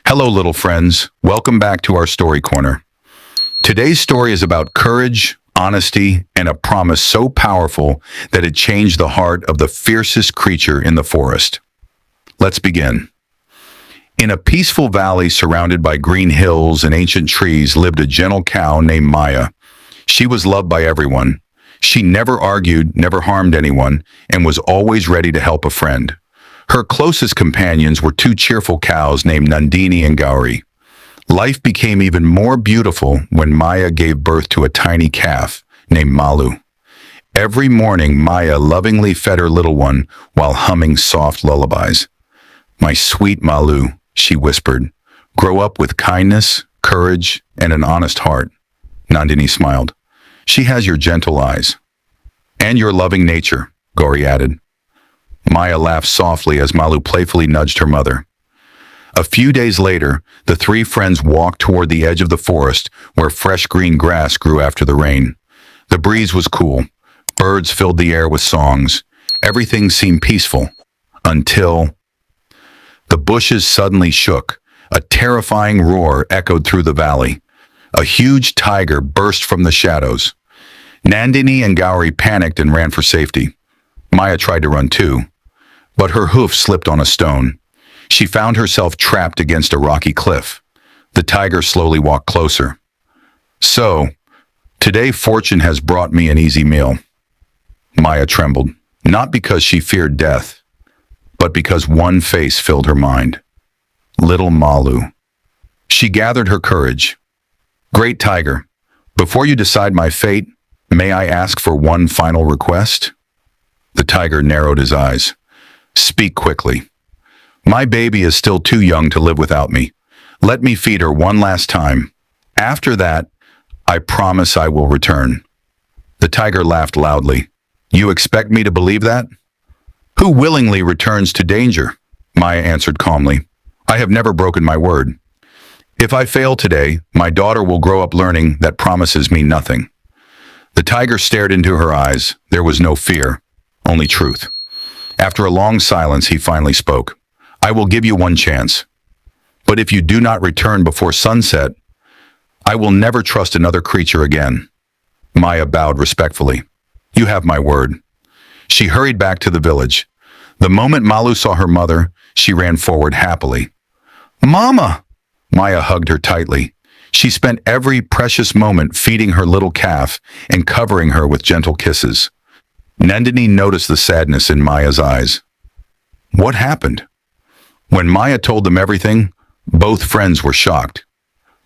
Hello, little friends. Welcome back to our story corner. Today's story is about courage, honesty, and a promise so powerful that it changed the heart of the fiercest creature in the forest. Let's begin. In a peaceful valley surrounded by green hills and ancient trees lived a gentle cow named Maya. She was loved by everyone. She never argued, never harmed anyone, and was always ready to help a friend. Her closest companions were two cheerful cows named Nandini and Gauri. Life became even more beautiful when Maya gave birth to a tiny calf named Malu. Every morning, Maya lovingly fed her little one while humming soft lullabies. "My sweet Malu," she whispered, "grow up with kindness, courage, and an honest heart." Nandini smiled. "She has your gentle eyes." "And your loving nature," Gauri added. Maya laughed softly as Malu playfully nudged her mother. A few days later, the three friends walked toward the edge of the forest where fresh green grass grew after the rain. The breeze was cool. Birds filled the air with songs. Everything seemed peaceful until the bushes suddenly shook. A terrifying roar echoed through the valley. A huge tiger burst from the shadows. Nandini and Gauri panicked and ran for safety. Maya tried to run too, but her hoof slipped on a stone. She found herself trapped against a rocky cliff. The tiger slowly walked closer. "So, today fortune has brought me an easy meal." Maya trembled, not because she feared death, but because one face filled her mind. Little Malu. She gathered her courage. "Great tiger, before you decide my fate, may I ask for one final request?" The tiger narrowed his eyes. "Speak quickly. My baby is still too young to live without me. Let me feed her one last time. After that, I promise I will return." The tiger laughed loudly. "You expect me to believe that? Who willingly returns to danger?" Maya answered calmly. "I have never broken my word. If I fail today, my daughter will grow up learning that promises mean nothing." The tiger stared into her eyes. There was no fear, only truth. After a long silence, he finally spoke. "I will give you one chance. But if you do not return before sunset, I will never trust another creature again." Maya bowed respectfully. "You have my word." She hurried back to the village. The moment Malu saw her mother, she ran forward happily. "Mama!" Maya hugged her tightly. She spent every precious moment feeding her little calf and covering her with gentle kisses. Nandini noticed the sadness in Maya's eyes. What happened? When Maya told them everything, both friends were shocked.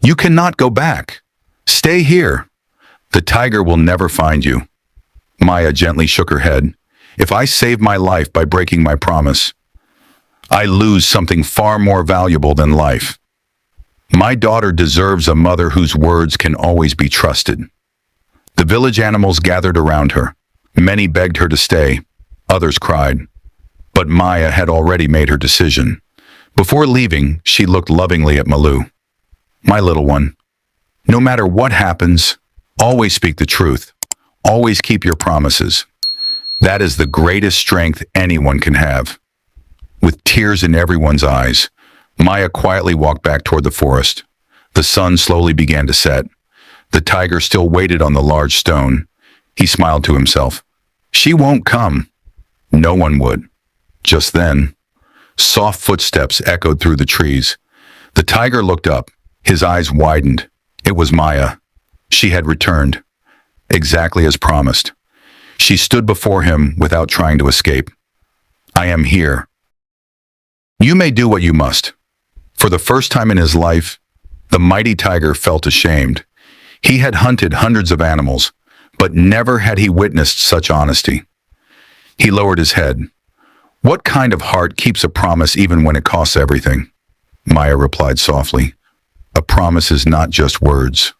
"You cannot go back. Stay here. The tiger will never find you." Maya gently shook her head. "If I save my life by breaking my promise, I lose something far more valuable than life. My daughter deserves a mother whose words can always be trusted." The village animals gathered around her. Many begged her to stay. Others cried. But Maya had already made her decision. Before leaving, she looked lovingly at Malu. "My little one, no matter what happens, always speak the truth. Always keep your promises. That is the greatest strength anyone can have." With tears in everyone's eyes, Maya quietly walked back toward the forest. The sun slowly began to set. The tiger still waited on the large stone. He smiled to himself. She won't come. No one would. Just then, soft footsteps echoed through the trees. The tiger looked up. His eyes widened. It was Maya. She had returned, exactly as promised. She stood before him without trying to escape. "I am here. You may do what you must." For the first time in his life, the mighty tiger felt ashamed. He had hunted hundreds of animals, but never had he witnessed such honesty. He lowered his head. "What kind of heart keeps a promise even when it costs everything?" Maya replied softly. "A promise is not just words.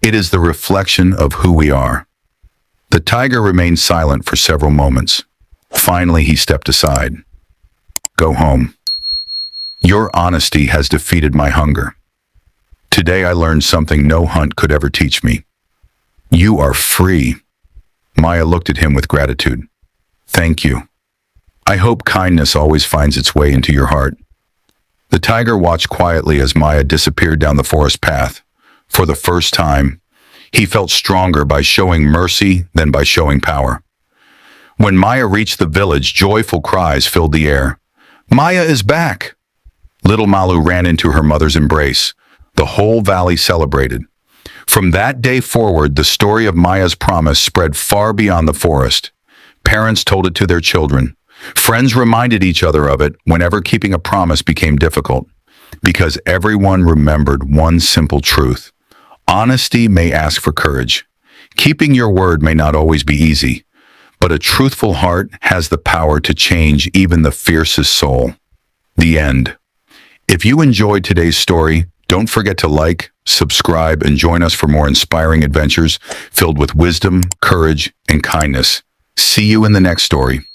It is the reflection of who we are." The tiger remained silent for several moments. Finally, he stepped aside. "Go home. Your honesty has defeated my hunger. Today I learned something no hunt could ever teach me. You are free." Maya looked at him with gratitude. "Thank you. I hope kindness always finds its way into your heart." The tiger watched quietly as Maya disappeared down the forest path. For the first time, he felt stronger by showing mercy than by showing power. When Maya reached the village, joyful cries filled the air. "Maya is back!" Little Malu ran into her mother's embrace. The whole valley celebrated. From that day forward, the story of Maya's promise spread far beyond the forest. Parents told it to their children. Friends reminded each other of it whenever keeping a promise became difficult, because everyone remembered one simple truth. Honesty may ask for courage. Keeping your word may not always be easy, but a truthful heart has the power to change even the fiercest soul. The end. If you enjoyed today's story, don't forget to like, subscribe, and join us for more inspiring adventures filled with wisdom, courage, and kindness. See you in the next story.